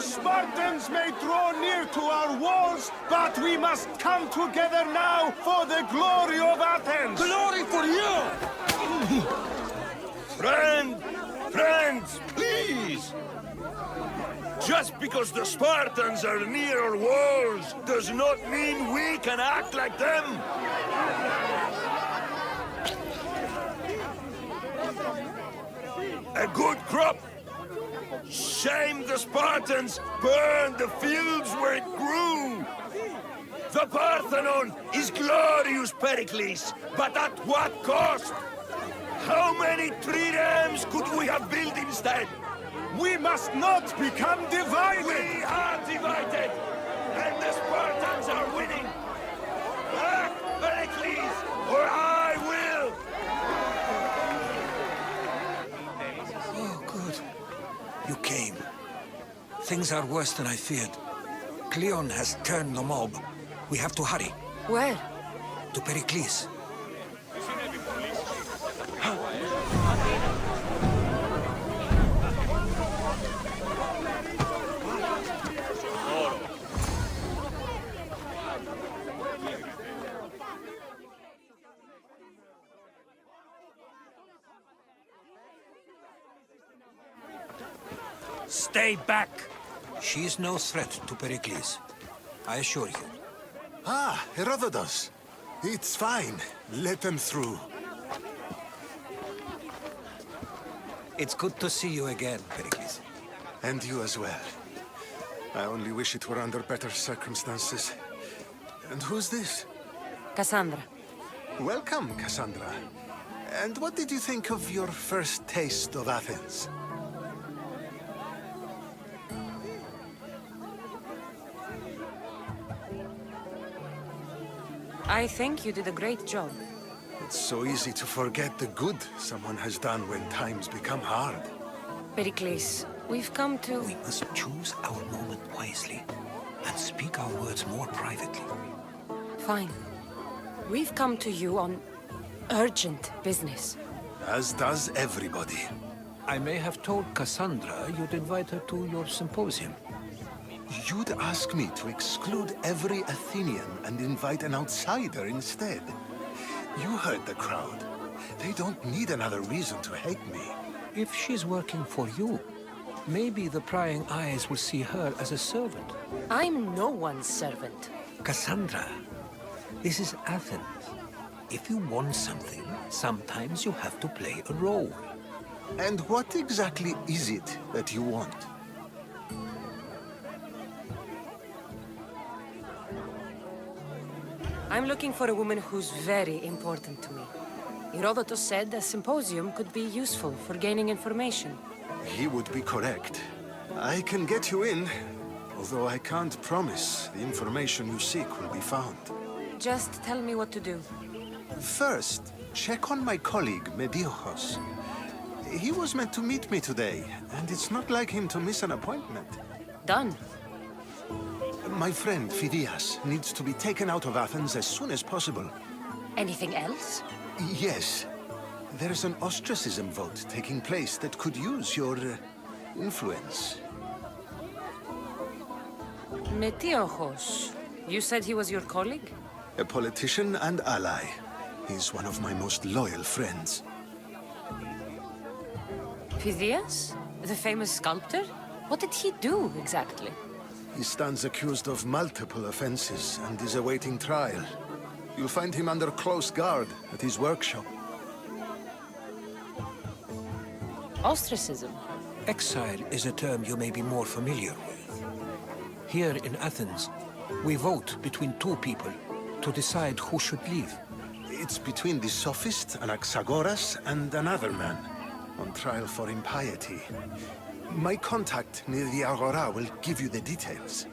Spartans may draw near to our walls, but we must come together now for the glory of Athens! Glory for you! Friends, please! Just because the Spartans are near our walls does not mean we can act like them! A good crop! Shame the Spartans burned the fields where it grew! The Parthenon is glorious, Pericles, but at what cost? How many triremes could we have built instead? We must not become divided! We are divided! And the Spartans are winning! Act, Pericles, or I will! Oh, good. You came. Things are worse than I feared. Cleon has turned the mob. We have to hurry. Where? To Pericles. Stay back! She is no threat to Pericles. I assure you. Ah, Herodotus. It's fine. Let them through. It's good to see you again, Pericles. And you as well. I only wish it were under better circumstances. And who's this? Cassandra. Welcome, Cassandra. And what did you think of your first taste of Athens? I think you did a great job. It's so easy to forget the good someone has done when times become hard. Pericles, we've come to... We must choose our moment wisely and speak our words more privately. Fine. We've come to you on urgent business. As does everybody. I may have told Cassandra you'd invite her to your symposium. You'd ask me to exclude every Athenian and invite an outsider instead. You heard the crowd. They don't need another reason to hate me. If she's working for you, maybe the prying eyes will see her as a servant. I'm no one's servant. Cassandra, this is Athens. If you want something, sometimes you have to play a role. And what exactly is it that you want? I'm looking for a woman who's very important to me. Herodotus said a symposium could be useful for gaining information. He would be correct. I can get you in, although I can't promise the information you seek will be found. Just tell me what to do. First, check on my colleague, Mediochos. He was meant to meet me today, and it's not like him to miss an appointment. Done. My friend, Phidias, needs to be taken out of Athens as soon as possible. Anything else? Yes. There's an ostracism vote taking place that could use your influence. Metiochos. You said he was your colleague? A politician and ally. He's one of my most loyal friends. Phidias? The famous sculptor? What did he do, exactly? He stands accused of multiple offenses and is awaiting trial. You'll find him under close guard at his workshop. Ostracism? Exile is a term you may be more familiar with. Here in Athens, we vote between two people to decide who should leave. It's between the sophist Anaxagoras and another man, on trial for impiety. My contact near the Agora will give you the details.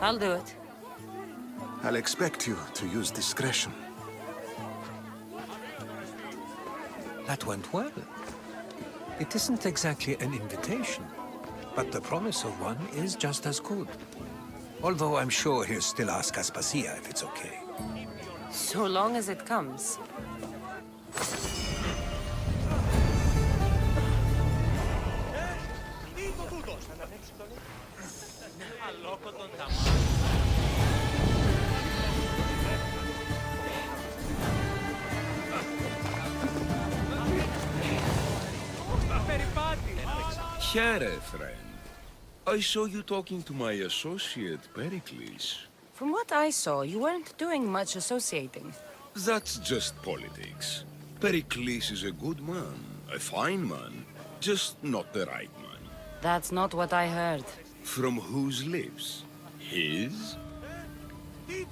I'll do it. I'll expect you to use discretion. That went well. It isn't exactly an invitation, but the promise of one is just as good. Although I'm sure he'll still ask Aspasia if it's okay. So long as it comes. Here, friend. I saw you talking to my associate, Pericles. From what I saw, you weren't doing much associating. That's just politics. Pericles is a good man, a fine man, just not the right man. That's not what I heard. From whose lips? His? He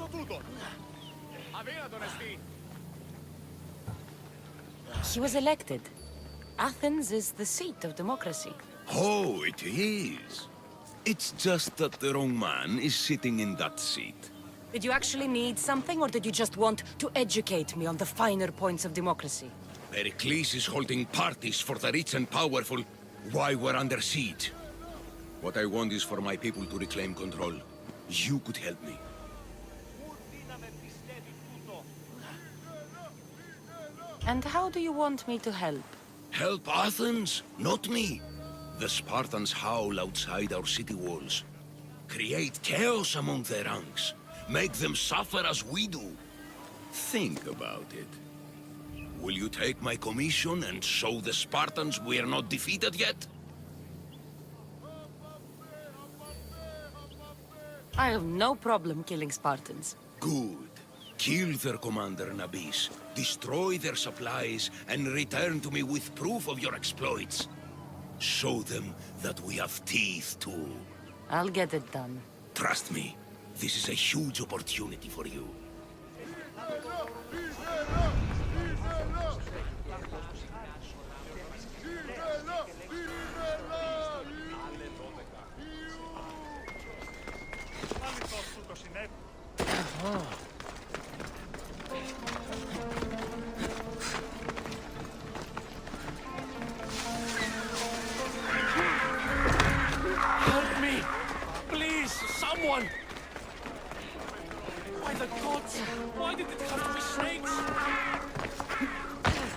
was elected. Athens is the seat of democracy. Oh, it is. It's just that the wrong man is sitting in that seat. Did you actually need something, or did you just want to educate me on the finer points of democracy? Pericles is holding parties for the rich and powerful while we're under siege. What I want is for my people to reclaim control. You could help me. And how do you want me to help? Help Athens, not me. The Spartans howl outside our city walls. Create chaos among their ranks. Make them suffer as we do. Think about it. Will you take my commission and show the Spartans we are not defeated yet? I have no problem killing Spartans. Good. Kill their commander Nabis, destroy their supplies, and return to me with proof of your exploits. Show them that we have teeth too. I'll get it done. Trust me, this is a huge opportunity for you. Help me! Please, someone! By the gods! Why did it have to be snakes?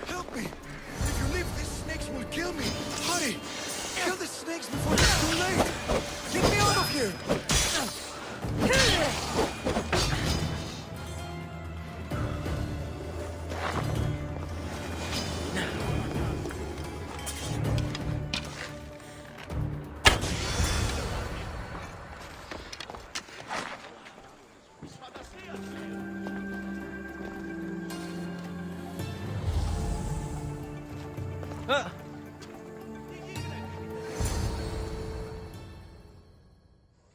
Help me! If you leave, these snakes will kill me! Hurry! Kill the snakes before it's too late! Get me out of here!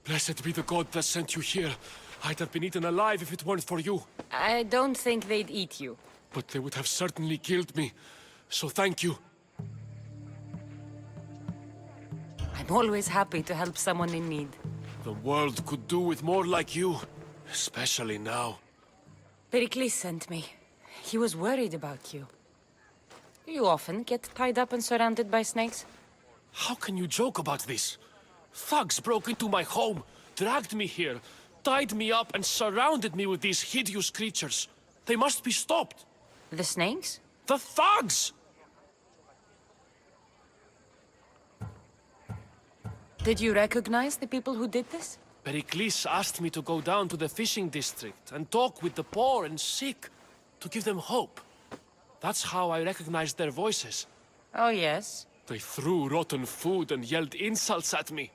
Blessed be the god that sent you here. I'd have been eaten alive if it weren't for you. I don't think they'd eat you. But they would have certainly killed me. So thank you. I'm always happy to help someone in need. The world could do with more like you. Especially now. Pericles sent me. He was worried about you. You often get tied up and surrounded by snakes? How can you joke about this? Thugs broke into my home, dragged me here, tied me up and surrounded me with these hideous creatures. They must be stopped. The snakes? The thugs! Did you recognize the people who did this? Pericles asked me to go down to the fishing district and talk with the poor and sick, to give them hope. That's how I recognized their voices. Oh, yes. They threw rotten food and yelled insults at me.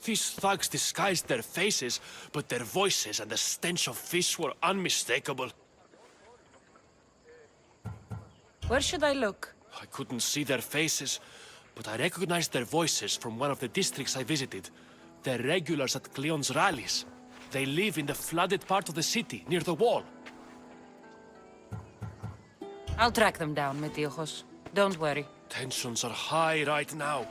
These thugs disguised their faces, but their voices and the stench of fish were unmistakable. Where should I look? I couldn't see their faces, but I recognized their voices from one of the districts I visited. They're regulars at Cleon's rallies. They live in the flooded part of the city, near the wall. I'll track them down, Metiochos. Don't worry. Tensions are high right now.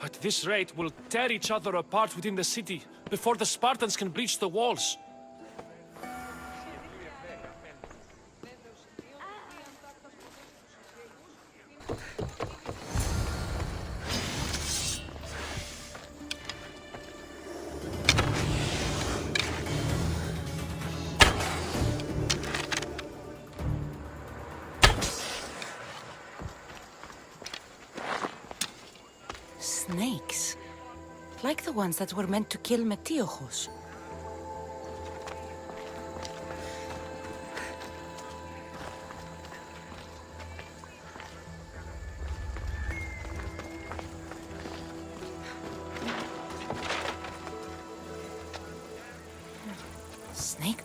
At this rate, we'll tear each other apart within the city, before the Spartans can breach the walls. Snakes. Like the ones that were meant to kill Metiochos.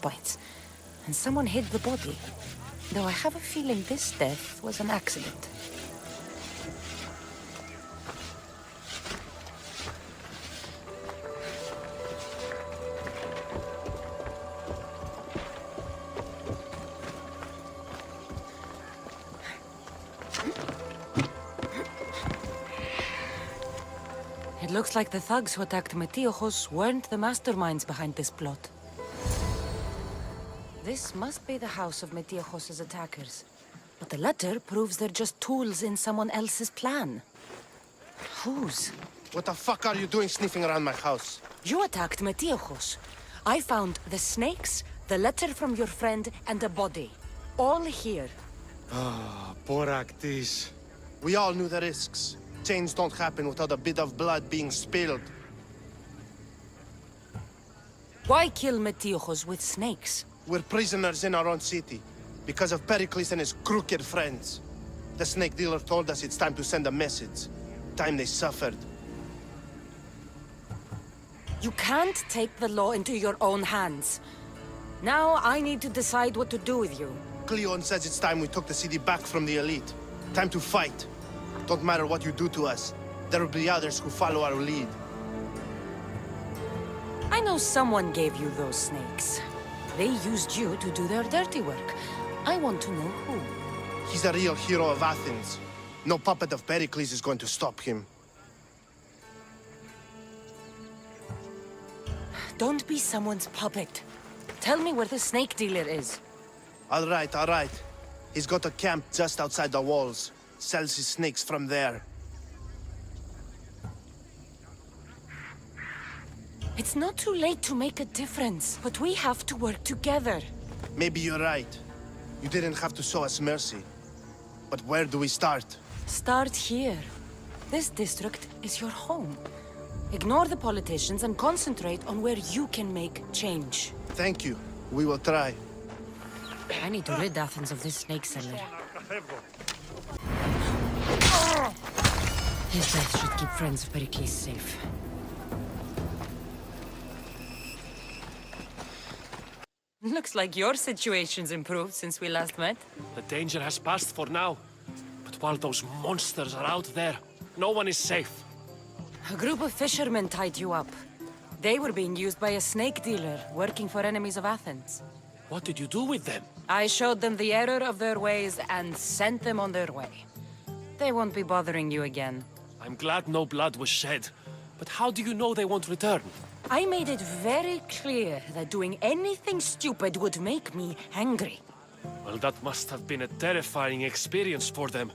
snake bites, and someone hid the body. Though I have a feeling this death was an accident. It looks like the thugs who attacked Metiochos weren't the masterminds behind this plot. This must be the house of Metiochos' attackers. But the letter proves they're just tools in someone else's plan. Whose? What the fuck are you doing sniffing around my house? You attacked Metiochos. I found the snakes, the letter from your friend, and a body. All here. Boraktis. We all knew the risks. Change don't happen without a bit of blood being spilled. Why kill Metiochos with snakes? We're prisoners in our own city, because of Pericles and his crooked friends. The snake dealer told us it's time to send a message. Time they suffered. You can't take the law into your own hands. Now I need to decide what to do with you. Cleon says it's time we took the city back from the elite. Time to fight. Don't matter what you do to us. There will be others who follow our lead. I know someone gave you those snakes. They used you to do their dirty work. I want to know who. He's the real hero of Athens. No puppet of Pericles is going to stop him. Don't be someone's puppet. Tell me where the snake dealer is. All right, all right. He's got a camp just outside the walls. Sells his snakes from there. It's not too late to make a difference, but we have to work together. Maybe you're right. You didn't have to show us mercy. But where do we start? Start here. This district is your home. Ignore the politicians and concentrate on where you can make change. Thank you. We will try. I need to rid Athens of this snake seller. His death should keep friends of Pericles safe. Looks like your situation's improved since we last met. The danger has passed for now. But while those monsters are out there, no one is safe. A group of fishermen tied you up. They were being used by a snake dealer working for enemies of Athens. What did you do with them? I showed them the error of their ways and sent them on their way. They won't be bothering you again. I'm glad no blood was shed. But how do you know they won't return? I made it very clear that doing anything stupid would make me angry. Well, that must have been a terrifying experience for them.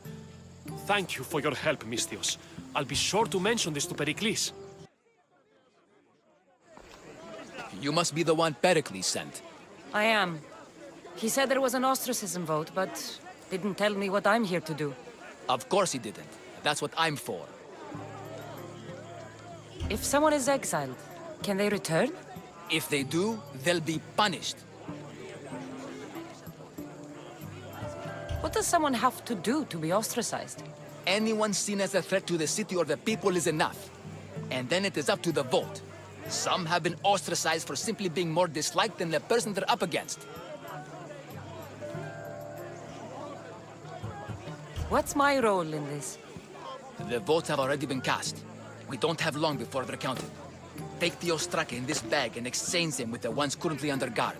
Thank you for your help, Misthios. I'll be sure to mention this to Pericles. You must be the one Pericles sent. I am. He said there was an ostracism vote, but didn't tell me what I'm here to do. Of course he didn't. That's what I'm for. If someone is exiled, can they return? If they do, they'll be punished. What does someone have to do to be ostracized? Anyone seen as a threat to the city or the people is enough. And then it is up to the vote. Some have been ostracized for simply being more disliked than the person they're up against. What's my role in this? The votes have already been cast. We don't have long before they're counted. Take the ostraka in this bag and exchange them with the ones currently under guard.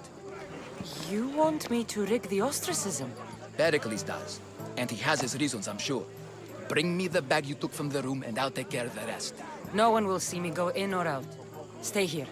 You want me to rig the ostracism? Pericles does. And he has his reasons, I'm sure. Bring me the bag you took from the room and I'll take care of the rest. No one will see me go in or out. Stay here.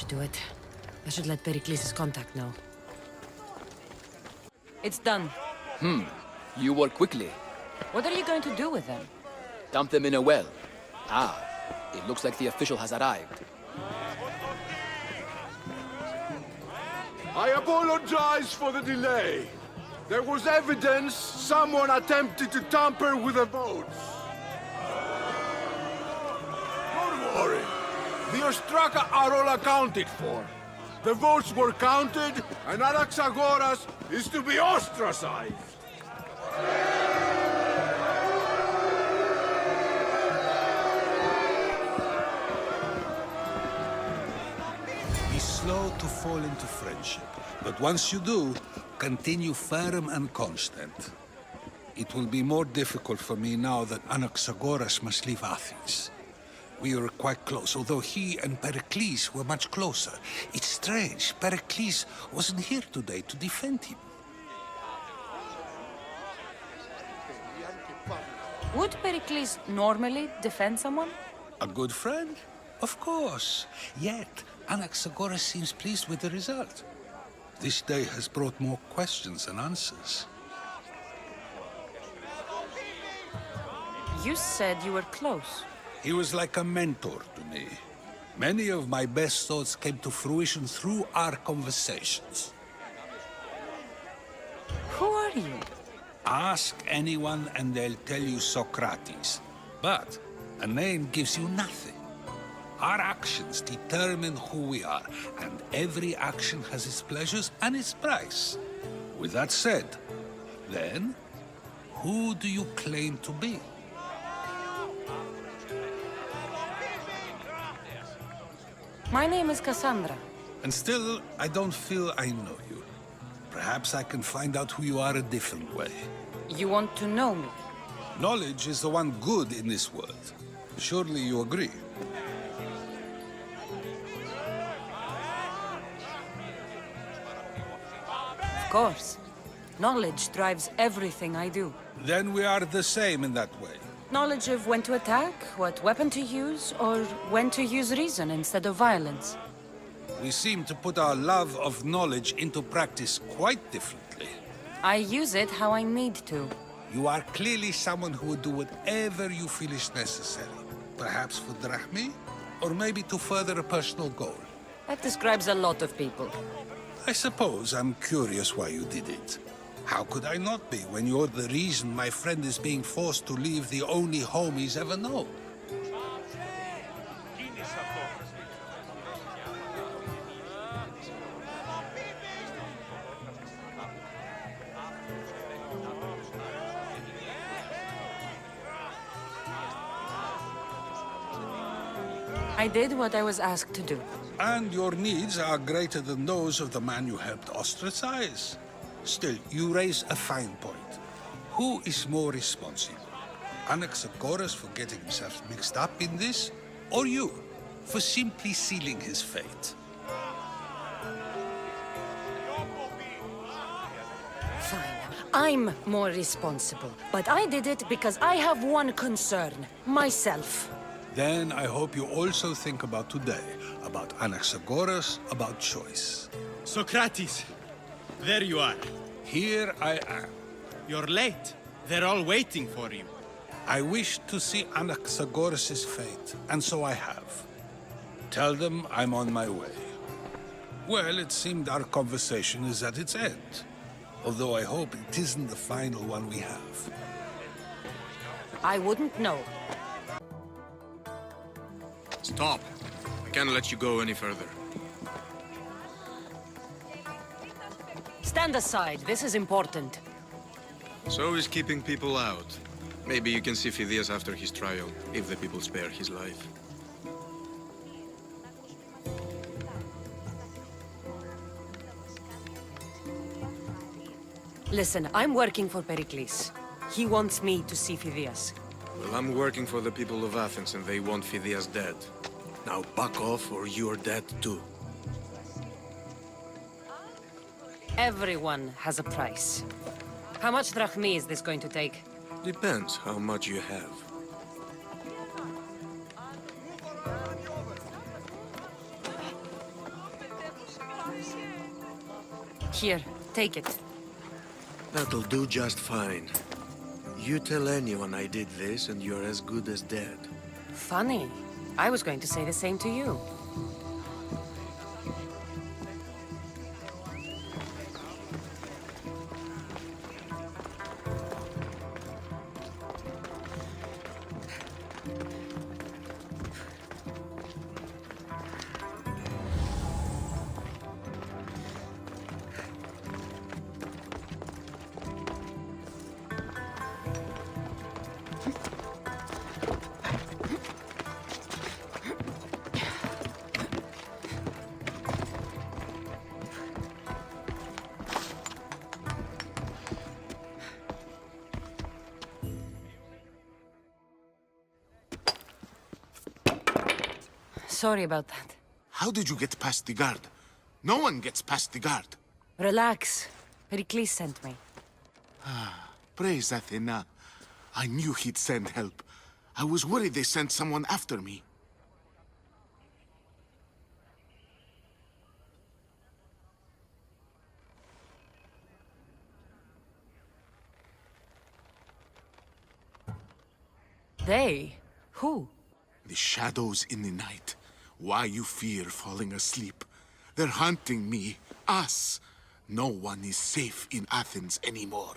should do it. I should let Pericles' contact know. It's done. You work quickly. What are you going to do with them? Dump them in a well. Ah, it looks like the official has arrived. I apologize for the delay. There was evidence someone attempted to tamper with the votes. Don't worry. The Ostraka are all accounted for. The votes were counted, and Anaxagoras is to be ostracized. Be slow to fall into friendship, but once you do, continue firm and constant. It will be more difficult for me now that Anaxagoras must leave Athens. We were quite close, although he and Pericles were much closer. It's strange, Pericles wasn't here today to defend him. Would Pericles normally defend someone? A good friend? Of course. Yet, Anaxagoras seems pleased with the result. This day has brought more questions than answers. You said you were close. He was like a mentor to me. Many of my best thoughts came to fruition through our conversations. Who are you? Ask anyone and they'll tell you Socrates. But a name gives you nothing. Our actions determine who we are, and every action has its pleasures and its price. With that said, then, who do you claim to be? My name is Cassandra. And still, I don't feel I know you. Perhaps I can find out who you are a different way. You want to know me? Knowledge is the one good in this world. Surely you agree? Of course. Knowledge drives everything I do. Then we are the same in that way. Knowledge of when to attack, what weapon to use, or when to use reason instead of violence. We seem to put our love of knowledge into practice quite differently. I use it how I need to. You are clearly someone who would do whatever you feel is necessary. Perhaps for drachmae, or maybe to further a personal goal. That describes a lot of people. I suppose I'm curious why you did it. How could I not be when you're the reason my friend is being forced to leave the only home he's ever known? I did what I was asked to do. And your needs are greater than those of the man you helped ostracize. Still, you raise a fine point. Who is more responsible? Anaxagoras for getting himself mixed up in this? Or you, for simply sealing his fate? Fine. I'm more responsible. But I did it because I have one concern. Myself. Then I hope you also think about today. About Anaxagoras, about choice. Socrates, there you are. Here I am. You're late. They're all waiting for you. I wish to see Anaxagoras' fate, and so I have. Tell them I'm on my way. Well, it seemed our conversation is at its end. Although I hope it isn't the final one we have. I wouldn't know. Stop. I can't let you go any further. Stand aside. This is important. So is keeping people out. Maybe you can see Phidias after his trial, if the people spare his life. Listen, I'm working for Pericles. He wants me to see Phidias. Well, I'm working for the people of Athens, and they want Phidias dead. Now back off, or you're dead too. Everyone has a price. How much drachmae is this going to take? Depends how much you have. Here, take it. That'll do just fine. You tell anyone I did this, and you're as good as dead. Funny. I was going to say the same to you. Sorry about that. How did you get past the guard? No one gets past the guard. Relax. Pericles sent me. Praise Athena. I knew he'd send help. I was worried they sent someone after me. They? Who? The shadows in the night. Why you fear falling asleep? They're hunting me, us. No one is safe in Athens anymore.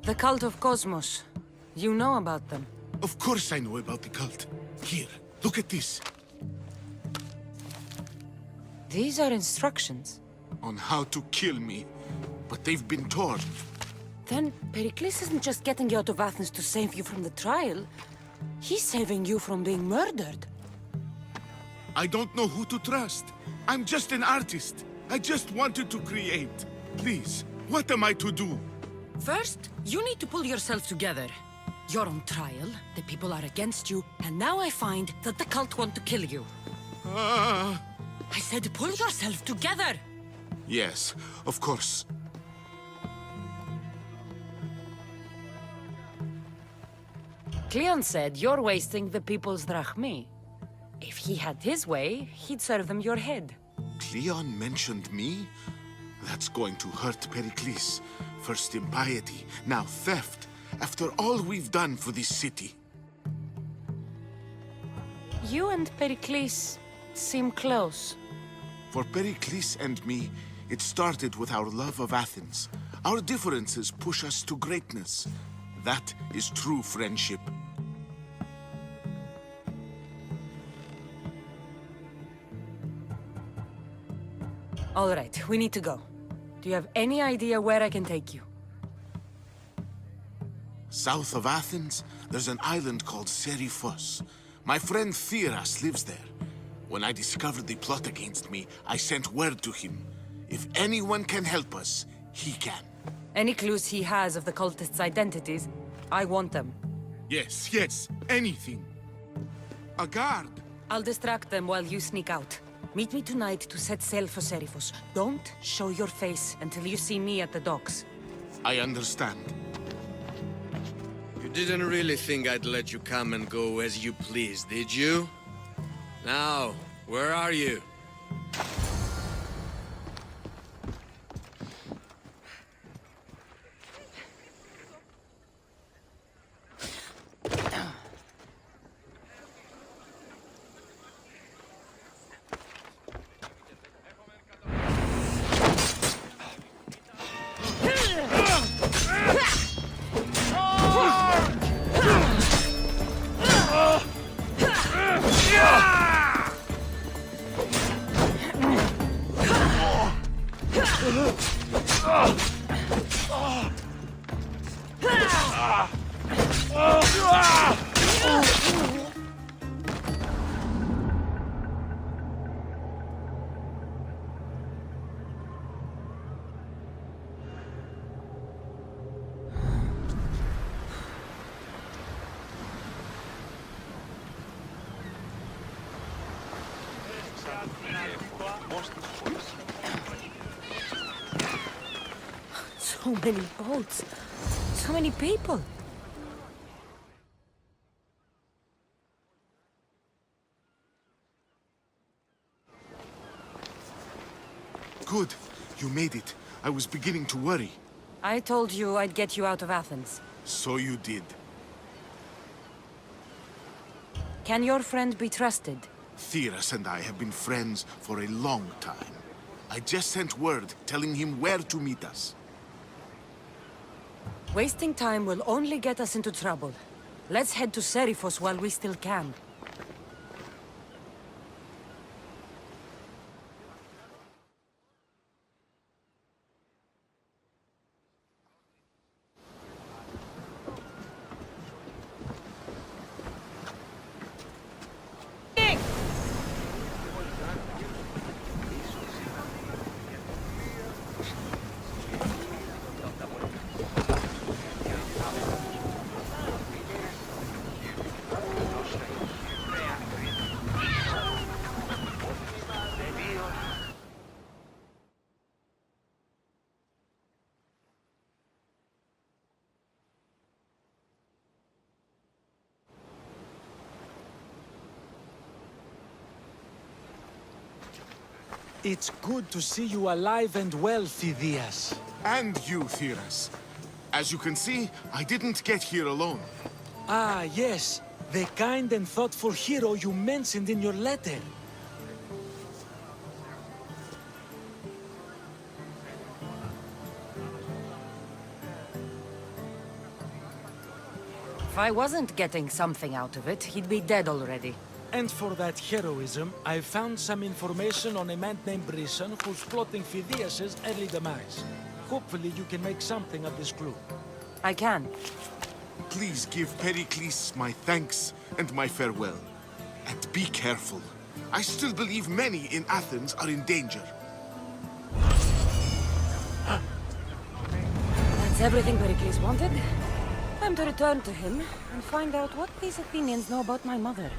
The cult of Cosmos. You know about them. Of course I know about the cult. Here, look at this. These are instructions. On how to kill me. But they've been torn. Then Pericles isn't just getting you out of Athens to save you from the trial. He's saving you from being murdered. I don't know who to trust. I'm just an artist. I just wanted to create. Please, what am I to do? First, you need to pull yourself together. You're on trial, the people are against you, and now I find that the cult want to kill you. I said pull yourself together! Yes, of course. Cleon said you're wasting the people's drachmi. If he had his way, he'd serve them your head. Cleon mentioned me? That's going to hurt Pericles. First impiety, now theft. After all we've done for this city. You and Pericles seem close. For Pericles and me, it started with our love of Athens. Our differences push us to greatness. That is true friendship. All right, we need to go. Do you have any idea where I can take you? South of Athens, there's an island called Seriphos. My friend Theras lives there. When I discovered the plot against me, I sent word to him. If anyone can help us, he can. Any clues he has of the cultists' identities, I want them. Yes, yes, anything. A guard. I'll distract them while you sneak out. Meet me tonight to set sail for Seriphos. Don't show your face until you see me at the docks. I understand. You didn't really think I'd let you come and go as you please, did you? Now, where are you? So many boats. So many people. Good. You made it. I was beginning to worry. I told you I'd get you out of Athens. So you did. Can your friend be trusted? Theras and I have been friends for a long time. I just sent word telling him where to meet us. Wasting time will only get us into trouble. Let's head to Seriphos while we still can. It's good to see you alive and well, Phidias. And you, Theras. As you can see, I didn't get here alone. Ah, yes. The kind and thoughtful hero you mentioned in your letter. If I wasn't getting something out of it, he'd be dead already. And for that heroism, I found some information on a man named Brisson who's plotting Phidias' early demise. Hopefully you can make something of this clue. I can. Please give Pericles my thanks and my farewell. And be careful. I still believe many in Athens are in danger. That's everything Pericles wanted. Time to return to him and find out what these Athenians know about my mother.